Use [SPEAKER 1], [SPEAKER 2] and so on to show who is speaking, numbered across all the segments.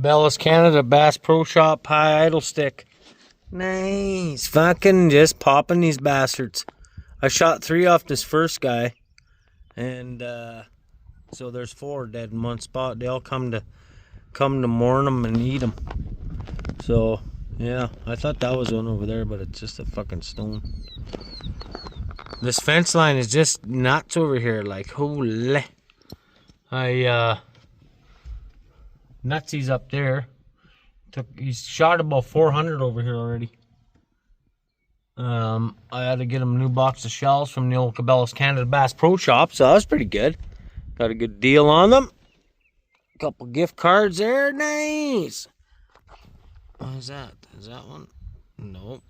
[SPEAKER 1] Bales Canada Bass Pro Shop high idle stick. Nice. Fucking just popping these bastards. I shot 3 off this first guy. And so there's 4 dead in one spot. They all come to mourn them and eat them. So yeah, I thought that was one over there, but it's just a fucking stone. This fence line is just nuts over here. Like holy. Nutsies up there. He's shot about 400 over here already. I had to get him a new box of shells from the old Bales Canada Bass Pro Shop, so that was pretty good. Got a good deal on them. A couple gift cards there, nice. What is that? Is that one? Nope.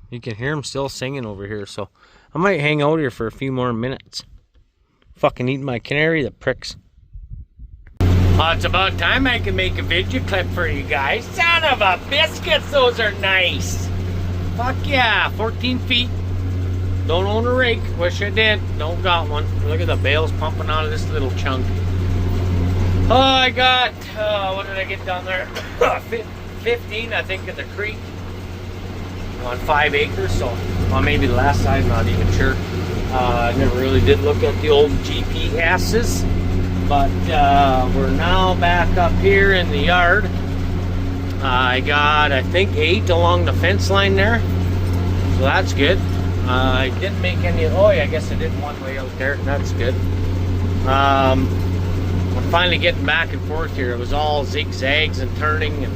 [SPEAKER 1] You can hear him still singing over here, so I might hang out here for a few more minutes. Fucking eating my canary, the pricks. It's about time I can make a video clip for you guys. Son of a biscuits, those are nice. Fuck yeah, 14 feet. Don't own a rake, wish I did. Don't got one. Look at the bales pumping out of this little chunk. Oh, I got, what did I get down there? 15, I think, at the creek. On 5 acres, so, well, maybe the last side, not even sure. I never really did look at the old GPSs. But we're now back up here in the yard. I got, I think, 8 along the fence line there. So that's good. I didn't make any, oh yeah, I guess I did one way out there. That's good. I'm finally getting back and forth here. It was all zigzags and turning and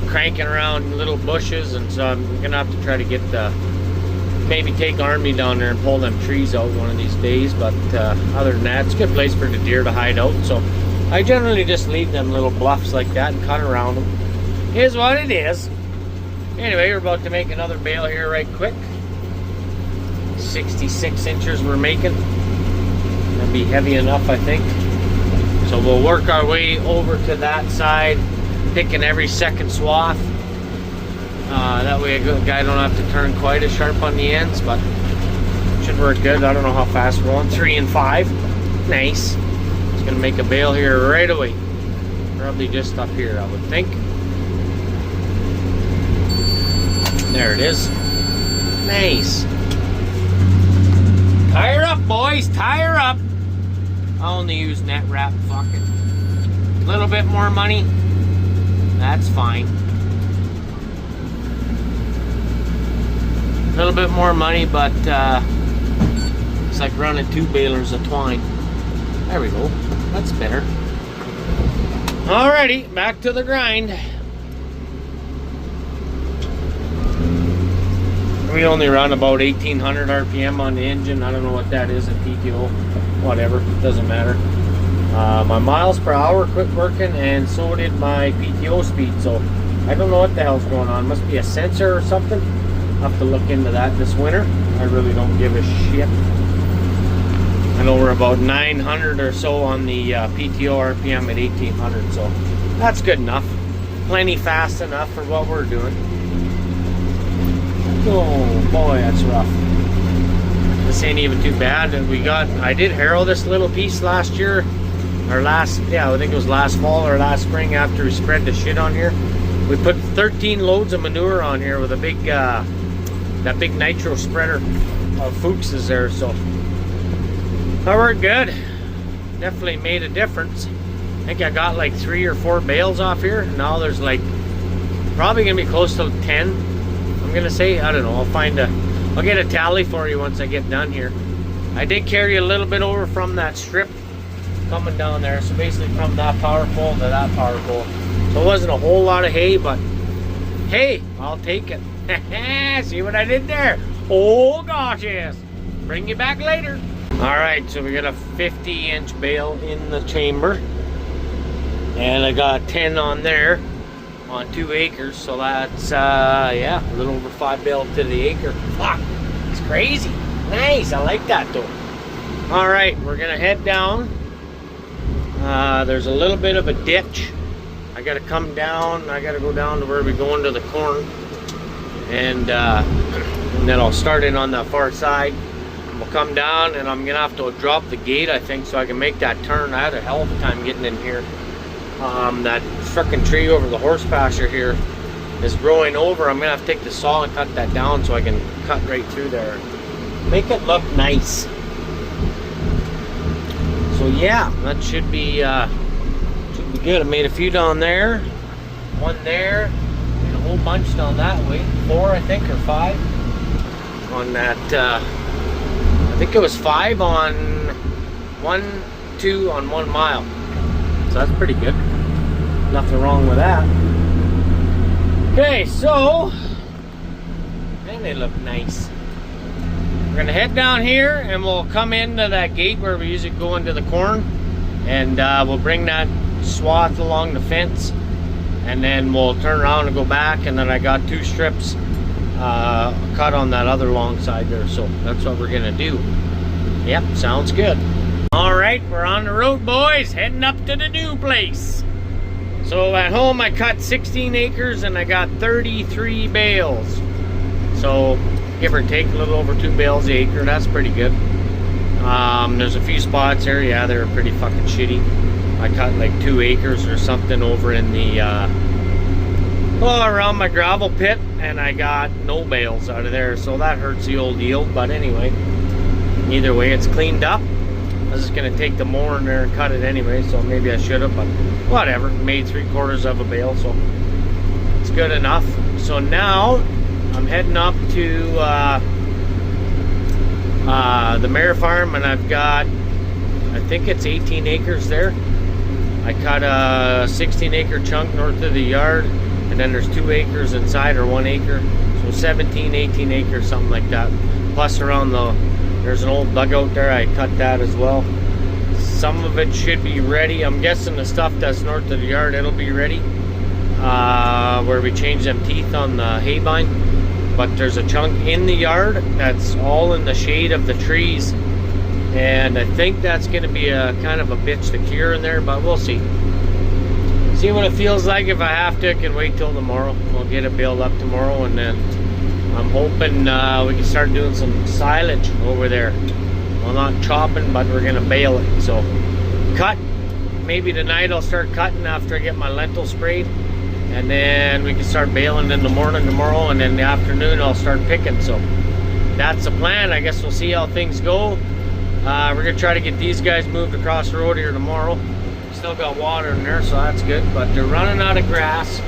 [SPEAKER 1] cranking around little bushes. And so I'm going to have to try to get the, maybe take Army down there and pull them trees out one of these days. But other than that, it's a good place for the deer to hide out. So I generally just leave them little bluffs like that and cut around them. Is what it is. Anyway, we're about to make another bale here right quick. 66 inches we're making. That'll be heavy enough, I think. So we'll work our way over to that side, picking every second swath. That way a guy don't have to turn quite as sharp on the ends, but should work good. I don't know how fast we're on. 3 and 5. Nice. It's gonna make a bale here right away. Probably just up here, I would think. There it is. Nice. Tire up, boys. Tire up. I only use net wrap. Fuck it. A little bit more money. That's fine. A little bit more money, but it's like running 2 balers of twine. There we go. That's better. Alrighty, back to the grind. We only run about 1800 RPM on the engine. I don't know what that is at PTO. Whatever, doesn't matter. My miles per hour quit working, and so did my PTO speed. So I don't know what the hell's going on. Must be a sensor or something. I'll have to look into that this winter. I really don't give a shit. I know we're about 900 or so on the PTO RPM at 1800, so that's good enough. Plenty fast enough for what we're doing. Oh boy, that's rough. This ain't even too bad. And I did harrow this little piece last year, or yeah, I think it was last fall or last spring after we spread the shit on here. We put 13 loads of manure on here with a big, that big nitro spreader of Fuchs's there, so that worked good. Definitely made a difference. I think I got like 3 or 4 bales off here. Now there's like, probably gonna be close to 10. I'm gonna say, I don't know, I'll get a tally for you once I get done here. I did carry a little bit over from that strip coming down there, so basically from that power pole to that power pole. So it wasn't a whole lot of hay, but hey, I'll take it. See what I did there? Oh gosh, yes. Bring you back later. Alright, so we got a 50-inch bale in the chamber, and I got 10 on there on 2 acres, so that's yeah, a little over 5 bales to the acre. Fuck, it's crazy. Nice, I like that though. All right, we're gonna head down. There's a little bit of a ditch. I gotta come down. I gotta go down to where we go into the corn, and then I'll start in on the far side. We'll come down, and I'm gonna have to drop the gate, I think, so I can make that turn. I had a hell of a time getting in here. That frickin' tree over the horse pasture here is growing over. I'm gonna have to take the saw and cut that down so I can cut right through there. Make it look nice. So yeah, that should be good. I made a few down there, one there, and a whole bunch down that way. 4, I think, or 5 on that. I think it was 5 on 2 on 1 mile. So that's pretty good. Nothing wrong with that. Okay, so, man, they look nice. We're gonna head down here and we'll come into that gate where we usually go into the corn, and we'll bring that swath along the fence, and then we'll turn around and go back, and then I got 2 strips cut on that other long side there, so that's what we're gonna do. Yep, sounds good. All right, we're on the road, boys, heading up to the new place. So at home I cut 16 acres and I got 33 bales. So give or take a little over 2 bales an acre, that's pretty good. There's a few spots there, yeah, they're pretty fucking shitty. I cut like 2 acres or something over in the, around my gravel pit, and I got no bales out of there, so that hurts the old yield. But anyway, either way, it's cleaned up. I was just gonna take the mower in there and cut it anyway, so maybe I should have, but whatever. Made 3/4 of a bale, so it's good enough. So now I'm heading up to the mare farm, and I've got, I think it's 18 acres there. I cut a 16-acre chunk north of the yard, and then there's 2 acres inside, or 1 acre, so 17, 18 acres, something like that. Plus around there's an old dugout there, I cut that as well. Some of it should be ready. I'm guessing the stuff that's north of the yard, it'll be ready, where we change them teeth on the hay vine. But there's a chunk in the yard that's all in the shade of the trees, and I think that's going to be a kind of a bitch to cure in there, but we'll see. See what it feels like. If I have to, I can wait till tomorrow. We'll get it baled up tomorrow, and then I'm hoping we can start doing some silage over there. Well, not chopping, but we're going to bale it. So cut. Maybe tonight I'll start cutting after I get my lentil sprayed, and then we can start baling in the morning tomorrow, and then in the afternoon I'll start picking. So that's the plan. I guess we'll see how things go. We're gonna try to get these guys moved across the road here tomorrow. Still got water in there, so that's good, but they're running out of grass.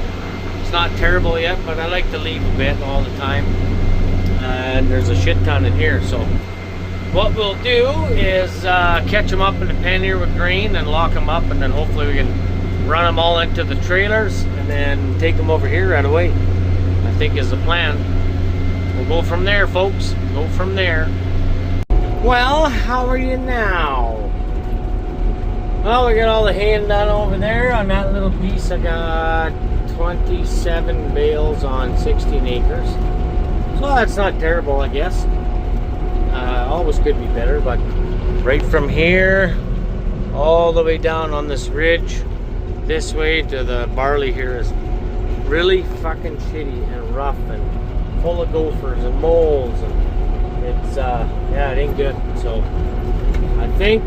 [SPEAKER 1] It's not terrible yet, but I like to leave a bit all the time, and there's a shit ton in here. So what we'll do is catch them up in the pen here with grain and lock them up, and then hopefully we can run them all into the trailers and then take them over here right away, I think is the plan. We'll go from there, folks. Go from there. Well, how are you now? Well, we got all the hay done over there. On that little piece, I got 27 bales on 16 acres. So that's not terrible, I guess. Always could be better, but right from here all the way down on this ridge this way to the barley here is really fucking shitty and rough and full of gophers and moles, and it's yeah, it ain't good. So I think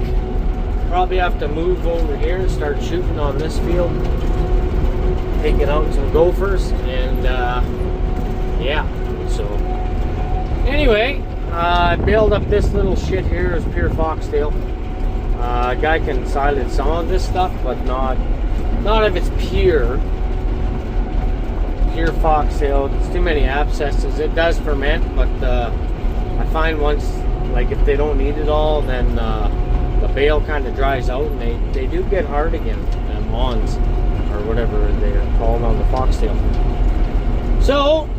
[SPEAKER 1] probably have to move over here and start shooting on this field, taking out some gophers, and yeah. So anyway, I baled up this little shit here as pure foxtail. A guy can silage some of this stuff, but not if it's pure foxtail. It's too many abscesses. It does ferment, but I find once, like if they don't need it all, then the bale kind of dries out, and they do get hard again, lawns or whatever they're called on the foxtail. So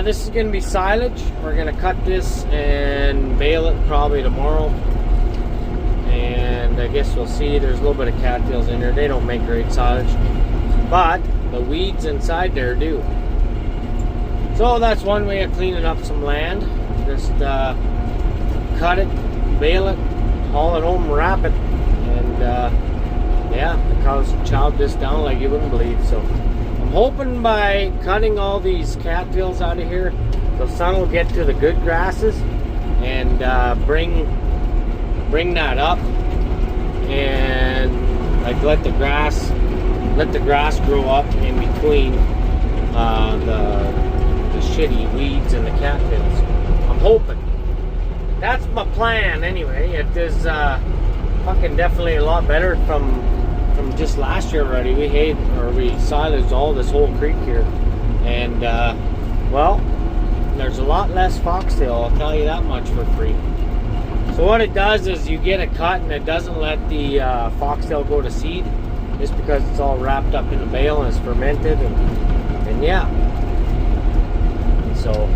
[SPEAKER 1] this is going to be silage. We're going to cut this and bale it probably tomorrow, and I guess we'll see. There's a little bit of cattails in there. They don't make great silage, but the weeds inside there do. So that's one way of cleaning up some land. Just cut it, bale it, haul it home, wrap it, and yeah, the cows chowed this down like you wouldn't believe. So I'm hoping by cutting all these cattails out of here, the sun will get to the good grasses and bring that up, and Like let the grass grow up in between the shitty weeds and the cattails. I'm hoping. That's my plan anyway. It is fucking definitely a lot better from just last year already. We silaged all this whole creek here, and well, there's a lot less foxtail, I'll tell you that much for free. So what it does is you get it cut and it doesn't let the foxtail go to seed, just because it's all wrapped up in a bale and it's fermented, and yeah. So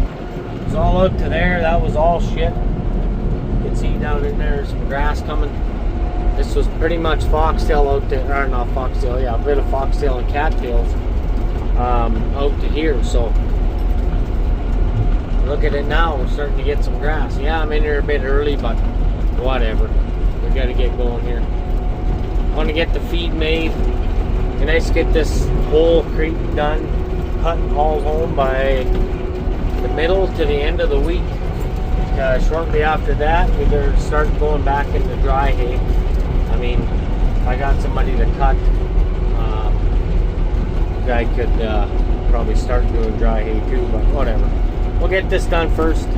[SPEAKER 1] it's all out to there. That was all shit. You can see down in there some grass coming. This was pretty much foxtail out to, or not foxtail, yeah, a bit of foxtail and cattails out to here. So look at it now, we're starting to get some grass. Yeah, I'm in here a bit early, but whatever. We got to get going here. I want to get the feed made. And I just get this whole creek done, cut and hauled home by the middle to the end of the week. Shortly after that, we better start going back into dry hay. I mean, if I got somebody to cut, I could probably start doing dry hay too, but whatever. We'll get this done first.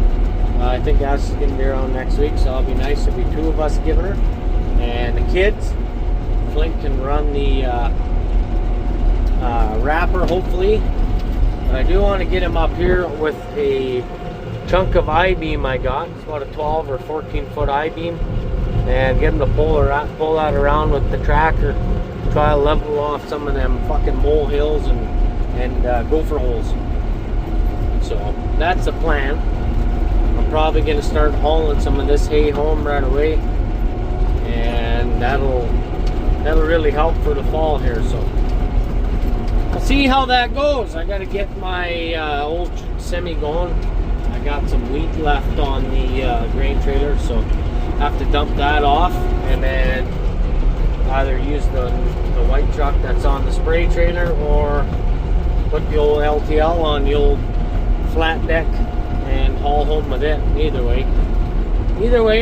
[SPEAKER 1] I think Ash is going to be around next week, so it'll be nice. There'll be 2 of us giving her. And the kids, Flint can run the wrapper, hopefully. But I do want to get him up here with a chunk of I-beam I got. It's about a 12 or 14 foot I-beam. And get him to pull that around with the tractor. Try to level off some of them fucking mole hills and gopher holes. So that's the plan. I'm probably going to start hauling some of this hay home right away, and that'll really help for the fall here. So we'll see how that goes. I got to get my old semi going. I got some wheat left on the grain trailer, so I have to dump that off and then either use the white truck that's on the spray trailer or put the old LTL on the old flat deck and haul home with it. Either way,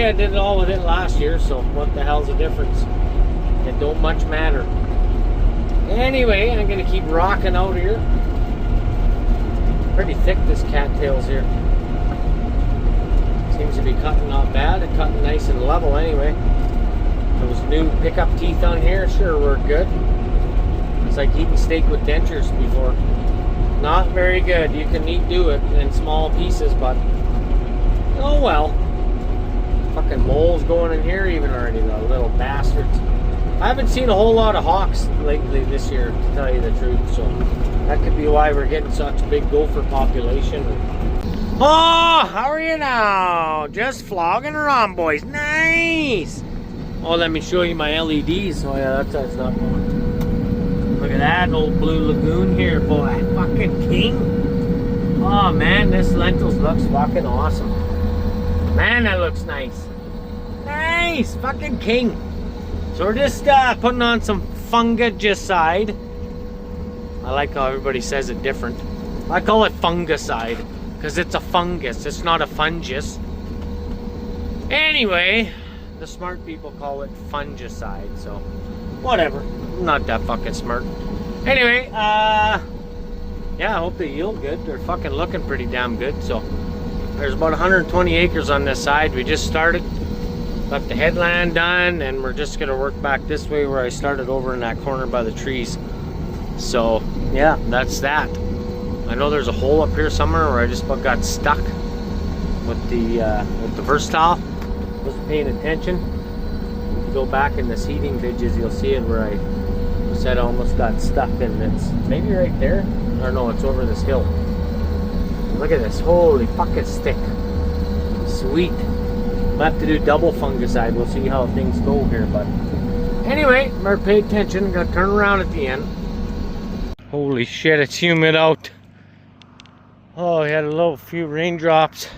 [SPEAKER 1] I did it all with it last year, so what the hell's the difference? It don't much matter. Anyway, I'm gonna keep rocking out here. Pretty thick, this cattails here. Seems to be cutting not bad. It's cutting nice and level anyway. Those new pickup teeth on here sure work good. It's like eating steak with dentures before. Not very good. You can do it in small pieces, but oh well. Fucking moles going in here even already, the little bastards. I haven't seen a whole lot of hawks lately this year, to tell you the truth, so that could be why we're getting such a big gopher population. Oh, how are you now? Just flogging around, boys. Nice! Oh, let me show you my LEDs. Oh yeah, that's not going. Look at that old blue lagoon here, boy. Fucking king. Oh man, this lentils looks fucking awesome. Man, that looks nice. Nice! Fucking king. So we're just putting on some fungicide. I like how everybody says it different. I call it fungicide because it's a fungus. It's not a fungus. Anyway, the smart people call it fungicide. So whatever. I'm not that fucking smart. Anyway, yeah, I hope they yield good. They're fucking looking pretty damn good. So there's about 120 acres on this side. We just started. Got the headland done, and we're just gonna work back this way where I started over in that corner by the trees. So yeah, that's that. I know there's a hole up here somewhere where I just about got stuck with the versatile. Wasn't paying attention. If you go back in the seeding videos, you'll see it where I said I almost got stuck, and it's maybe right there. Or no, it's over this hill. Look at this. Holy fucking stick. Sweet. We'll have to do double fungicide. We'll see how things go here, but anyway, better pay attention. Gotta turn around at the end. Holy shit, it's humid out. Oh, we had a few raindrops.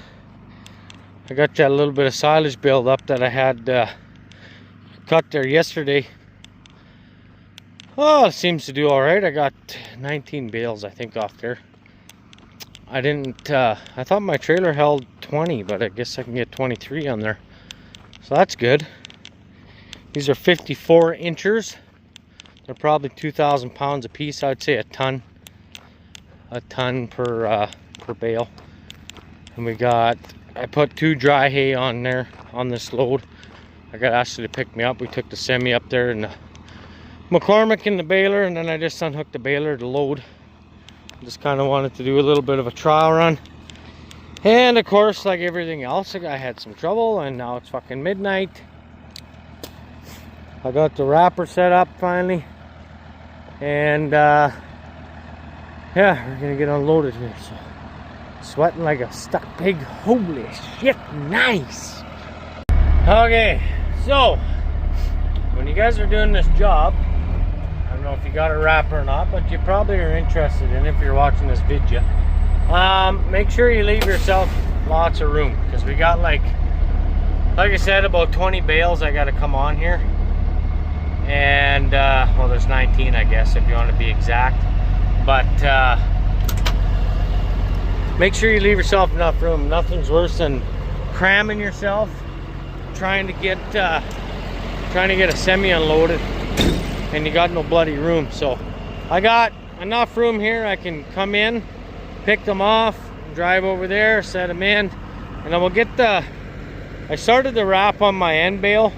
[SPEAKER 1] I got that little bit of silage build up that I had cut there yesterday. Oh, it seems to do all right. I got 19 bales, I think, off there. I didn't, I thought my trailer held 20, but I guess I can get 23 on there. So that's good. These are 54 inchers. They're probably 2,000 pounds a piece. I'd say a ton per bale. And we got, I put 2 dry hay on there on this load. I got Ashley to pick me up. We took the semi up there and the McCormick and the baler, and then I just unhooked the baler to load. Just kind of wanted to do a little bit of a trial run. And of course, like everything else, I had some trouble, and now it's fucking midnight. I got the wrapper set up finally, and yeah, we're gonna get unloaded here. So sweating like a stuck pig. Holy shit, nice. Okay, so when you guys are doing this job, I don't know if you got a wrapper or not, but you probably are interested in, if you're watching this video, make sure you leave yourself lots of room, because we got like I said, about 20 bales I got to come on here. And well, there's 19, I guess, if you want to be exact. But make sure you leave yourself enough room. Nothing's worse than cramming yourself trying to get a semi unloaded and you got no bloody room. So I got enough room here. I can come in, pick them off, drive over there, set them in, and then we'll get I started the wrap on my end bale.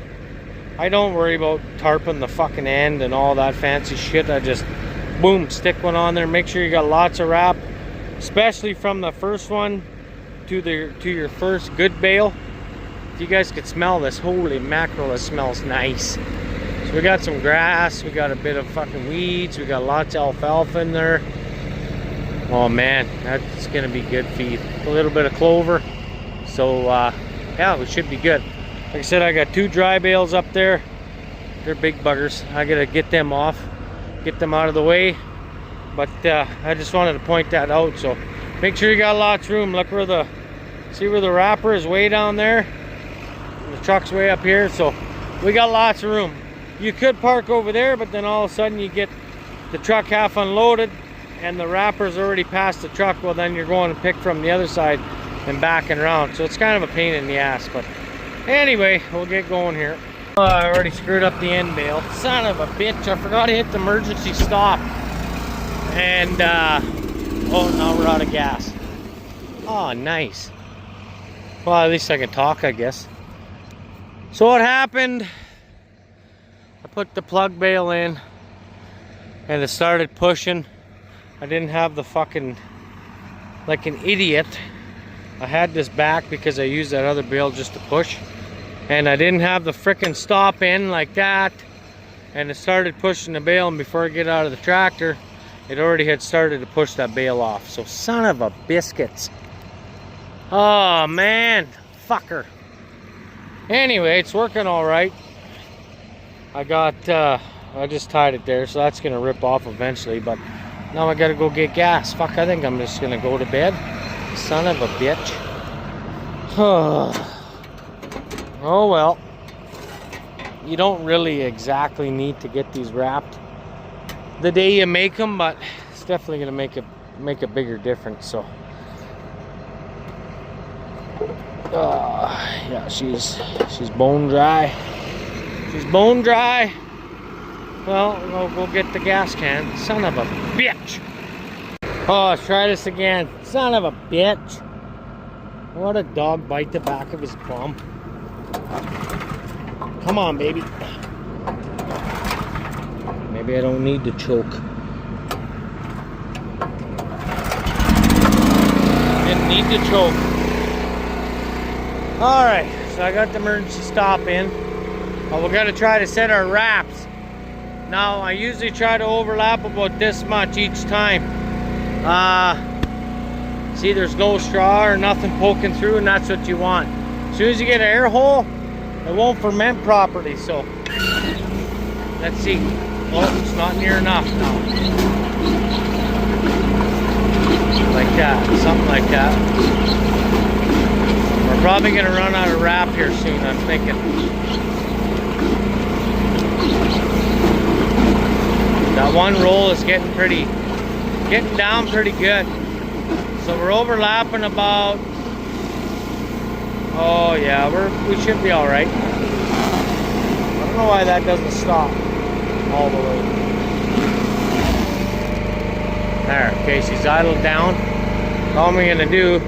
[SPEAKER 1] I don't worry about tarping the fucking end and all that fancy shit. I just boom, stick one on there. Make sure you got lots of wrap, especially from the first one to your first good bale. If you guys could smell this, holy mackerel, it smells nice. So we got some grass, we got a bit of fucking weeds, we got lots of alfalfa in there. Oh man, that's gonna be good feed. A little bit of clover. So yeah, we should be good. Like I said, I got 2 dry bales up there. They're big buggers. I gotta get them off, get them out of the way. But I just wanted to point that out. So make sure you got lots of room. Look where see where the wrapper is way down there. And the truck's way up here. So we got lots of room. You could park over there, but then all of a sudden you get the truck half unloaded and the wrapper's already past the truck. Well, then you're going to pick from the other side and backing around. So it's kind of a pain in the ass. But anyway, we'll get going here. I already screwed up the end bale. Son of a bitch, I forgot to hit the emergency stop. And oh, now we're out of gas. Oh, nice. Well, at least I can talk, I guess. So what happened, I put the plug bale in and it started pushing. I didn't have the fucking, like an idiot, I had this back because I used that other bale just to push, and I didn't have the frickin' stop in like that, and it started pushing the bale, and before I get out of the tractor it already had started to push that bale off. So son of a biscuits. Oh man, fucker. Anyway, it's working all right. I just tied it there, so that's gonna rip off eventually, but now I gotta go get gas. Fuck, I think I'm just gonna go to bed. Son of a bitch. Oh well. You don't really exactly need to get these wrapped the day you make them, but it's definitely gonna make a bigger difference. So yeah, she's bone dry. She's bone dry. Well, we'll go get the gas can. Son of a bitch. Oh, let's try this again. Son of a bitch. What a dog bite the back of his bum. Come on, baby. Maybe I don't need to choke. Didn't need to choke. Alright, so I got the emergency stop in. Well, we're gonna try to set our wraps. Now, I usually try to overlap about this much each time. See, there's no straw or nothing poking through, and that's what you want. As soon as you get an air hole, it won't ferment properly. So let's see. Oh, it's not near enough now. Like that, something like that. We're probably gonna run out of wrap here soon, I'm thinking. That one roll is getting down pretty good. So we're overlapping about, oh yeah, we should be all right. I don't know why that doesn't stop all the way. There, okay, she's idled down. All I'm gonna do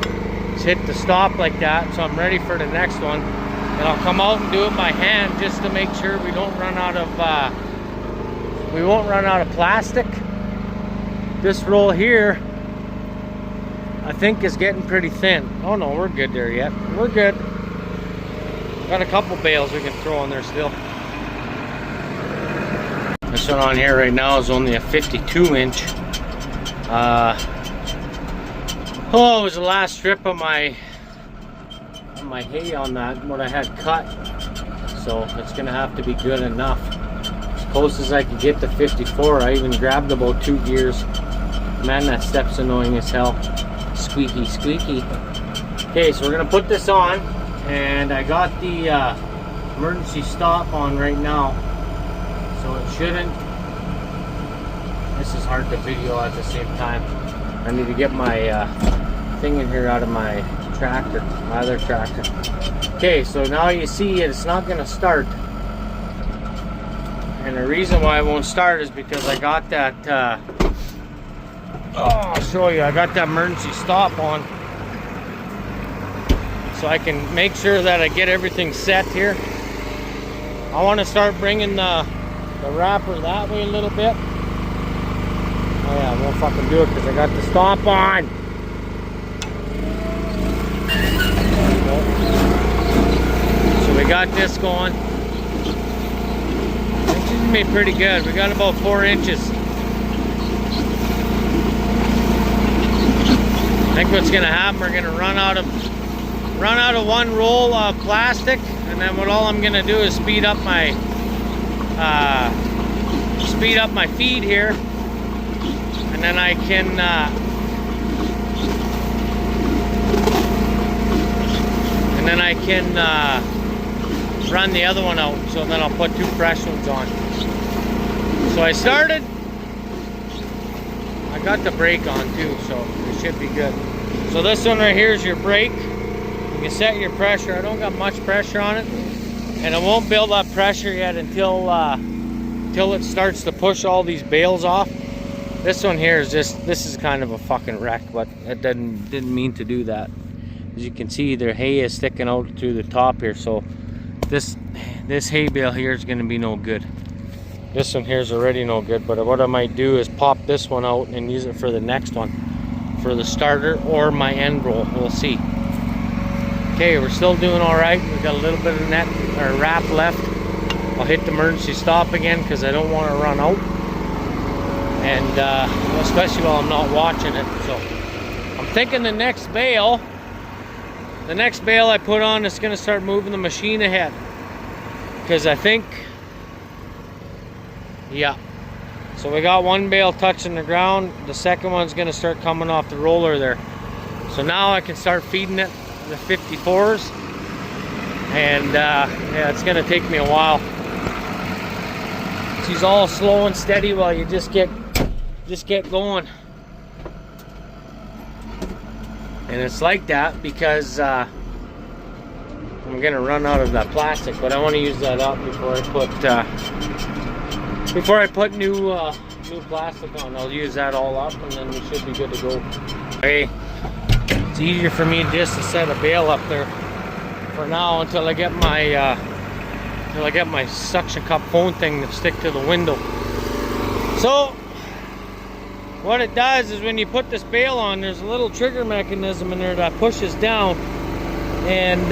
[SPEAKER 1] is hit the stop like that, so I'm ready for the next one. And I'll come out and do it by hand just to make sure we don't run out of, we won't run out of plastic. This roll here, I think is getting pretty thin. Oh no, we're good there yet. We're good. Got a couple bales we can throw in there still. This one on here right now is only a 52 inch. Oh, it was the last strip of my hay on that, what I had cut. So it's gonna have to be good enough. As close as I could get to 54. I even grabbed about 2 gears. Man, that step's annoying as hell. Squeaky, squeaky. Okay, so we're gonna put this on, and I got the emergency stop on right now, so it shouldn't. This is hard to video at the same time. I need to get my thing in here out of my tractor, my other tractor. Okay, so now you see it's not gonna start, and the reason why it won't start is because I got that. I'll show you. I got that emergency stop on, so I can make sure that I get everything set here. I want to start bringing the wrapper that way a little bit. Oh yeah, I won't fucking do it because I got the stop on. So we got this going. It's gonna be pretty good. We got about 4 inches. I think what's gonna happen, we're gonna run out of one roll of plastic, and then all I'm gonna do is speed up my feed here, and then I can run the other one out. So then I'll put 2 fresh ones on. So I started. I got the brake on too, so it should be good. So this one right here is your brake. You can set your pressure. I don't got much pressure on it, and it won't build up pressure yet until it starts to push all these bales off. This one here is just, this is kind of a fucking wreck, but it didn't mean to do that. As you can see, their hay is sticking out through the top here, so this hay bale here is going to be no good. This one here is already no good, but what I might do is pop this one out and use it for the next one, for the starter or my end roll. We'll see. Okay, we're still doing all right. We've got a little bit of net or wrap left. I'll hit the emergency stop again because I don't want to run out, and especially while I'm not watching it. So I'm thinking the next bale I put on is going to start moving the machine ahead, because I think. Yeah, so we got 1 bale touching the ground. The second one's gonna start coming off the roller there. So now I can start feeding it the 54s, and yeah, it's gonna take me a while. She's all slow and steady while you just get going. And it's like that because I'm gonna run out of that plastic, but I want to use that up before I put new plastic on. I'll use that all up, and then we should be good to go. Okay, it's easier for me just to set a bale up there for now until I get my suction cup phone thing to stick to the window. So what it does is when you put this bale on, there's a little trigger mechanism in there that pushes down, and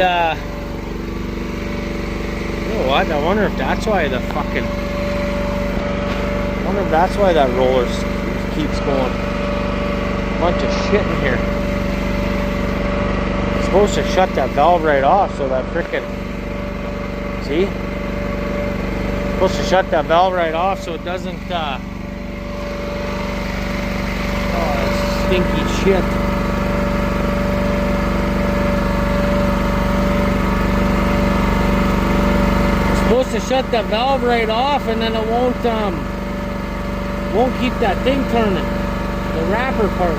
[SPEAKER 1] you know what? I wonder if that's why that roller keeps going. Bunch of shit in here. It's supposed to shut that valve right off so that frickin', see? It's supposed to shut that valve right off so it doesn't oh, that's stinky shit. It's supposed to shut that valve right off, and then it won't keep that thing turning, the wrapper part.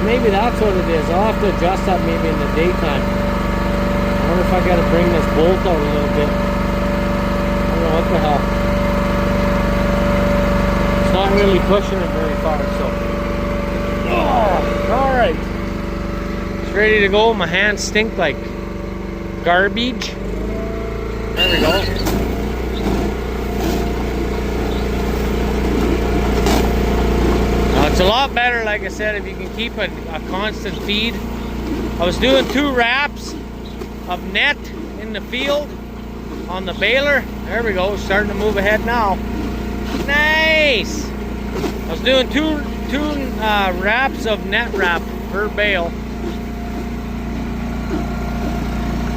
[SPEAKER 1] Maybe that's what it is. I'll have to adjust that maybe in the daytime. I wonder if I gotta bring this bolt out a little bit. I don't know what the hell. It's not really pushing it very far, so All right. It's ready to go. My hands stink like garbage. There we go. Now it's a lot better, like I said, if you can keep a constant feed. I was doing 2 wraps of net in the field on the baler. There we go, starting to move ahead now. Nice! I was doing two wraps of net wrap per bale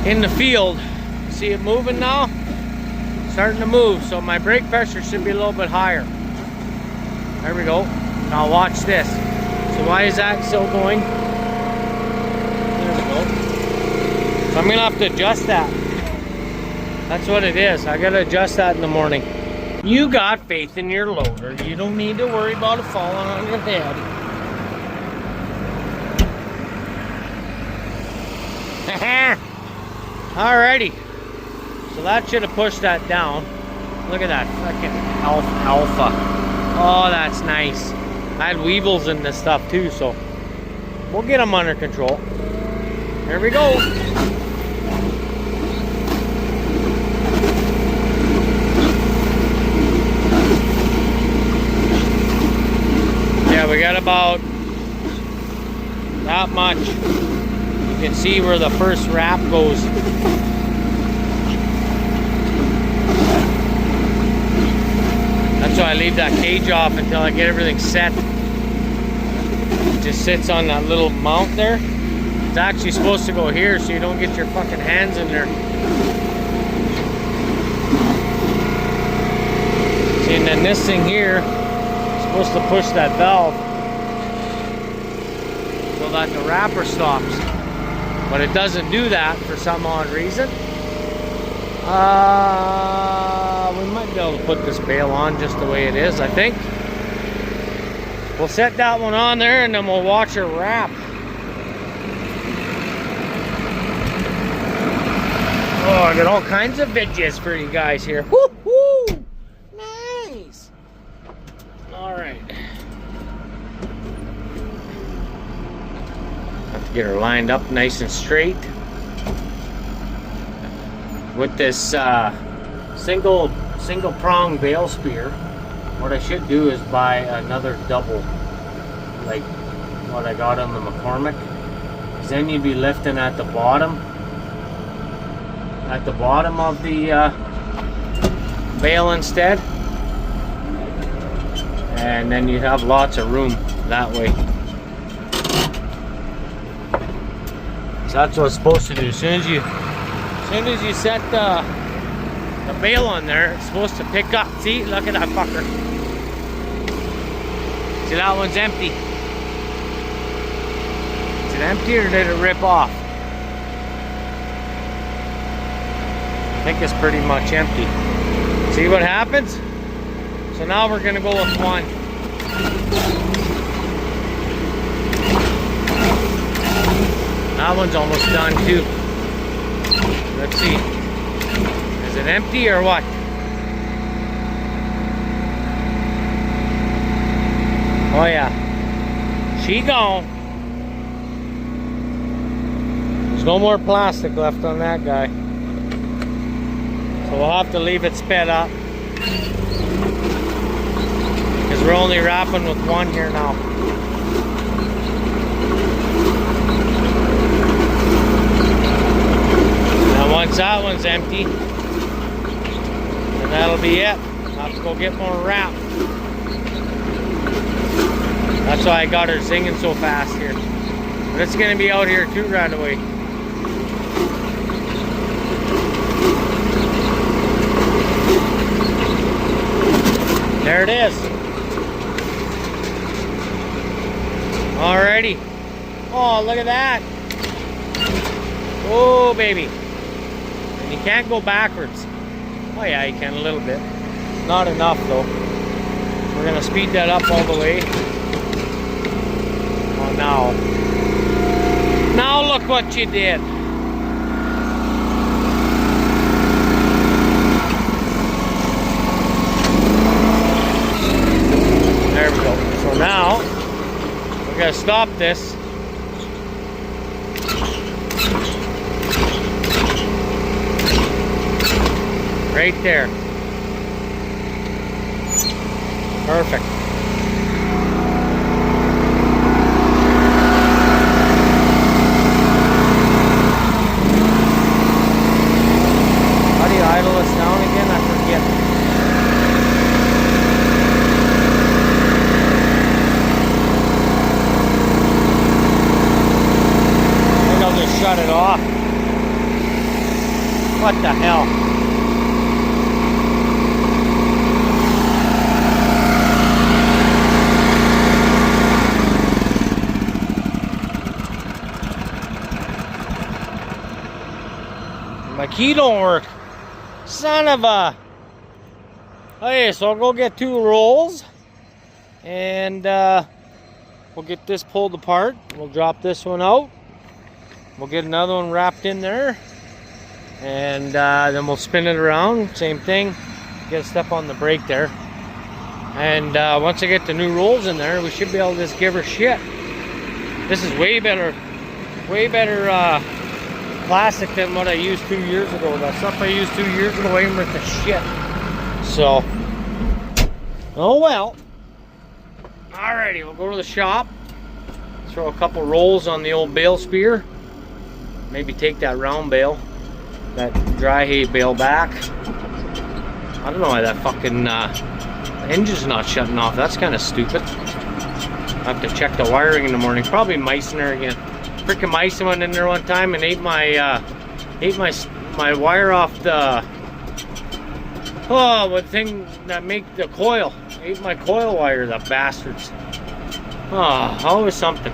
[SPEAKER 1] in the field. See it moving now? Starting to move, so my brake pressure should be a little bit higher. There we go. Now watch this. So why is that still going? There we go. So I'm gonna have to adjust that. That's what it is. I gotta adjust that in the morning. You got faith in your loader. You don't need to worry about it falling on your head. Alrighty. So that should have pushed that down. Look at that fucking alpha. Oh, that's nice. I had weevils in this stuff too, so we'll get them under control. Here we go. Yeah, we got about that much. You can see where the first wrap goes. That's why I leave that cage off until I get everything set. It just sits on that little mount there. It's actually supposed to go here so you don't get your fucking hands in there. See, and then this thing here is supposed to push that valve so that the wrapper stops. But it doesn't do that for some odd reason. We might be able to put this bale on just the way it is, I think. We'll set that one on there and then we'll watch her wrap. Oh, I got all kinds of vidges for you guys here. Woo-hoo! Nice! Alright. Have to get her lined up nice and straight. With this single prong bale spear, what I should do is buy another double, like what I got on the McCormick, because then you'd be lifting at the bottom of the bale instead, and then you have lots of room that way. So that's what it's supposed to do. As soon as you set the bale on there, it's supposed to pick up. See, look at that fucker. See, that one's empty. Is it empty or did it rip off? I think it's pretty much empty. See what happens? So now we're gonna go with one. That one's almost done too. Let's see. Is it empty or what? Oh yeah. She gone. There's no more plastic left on that guy. So we'll have to leave it sped up. Because we're only wrapping with one here now. Now once that one's empty, then that'll be it. I'll have to go get more wrap. That's why I got her singing so fast here. But it's gonna be out here too right away. There it is. Alrighty. Oh, look at that. Oh, baby. And you can't go backwards. Oh yeah, you can a little bit. Not enough though. We're gonna speed that up all the way. Oh, now. Now look what you did. There we go. So now, we're gonna stop this Right there. Perfect. How do you idle this down again? I forget. I think I'll just shut it off. What the hell? My key don't work. Son of a... Okay, so I'll go get 2 rolls. And we'll get this pulled apart. We'll drop this one out. We'll get another one wrapped in there. And then we'll spin it around. Same thing. Get a step on the brake there. And once I get the new rolls in there, we should be able to just give her shit. This is way better plastic than what I used 2 years ago. That stuff I used 2 years ago ain't worth the shit. So, oh well. Alrighty, we'll go to the shop. Throw a couple rolls on the old bale spear. Maybe take that round bale, that dry hay bale back. I don't know why that fucking engine's not shutting off. That's kind of stupid. I have to check the wiring in the morning. Probably mice in there again. Freaking mice went in there one time and ate my wire off the what thing that make the coil. Ate my coil wire, the bastards. Oh, always something.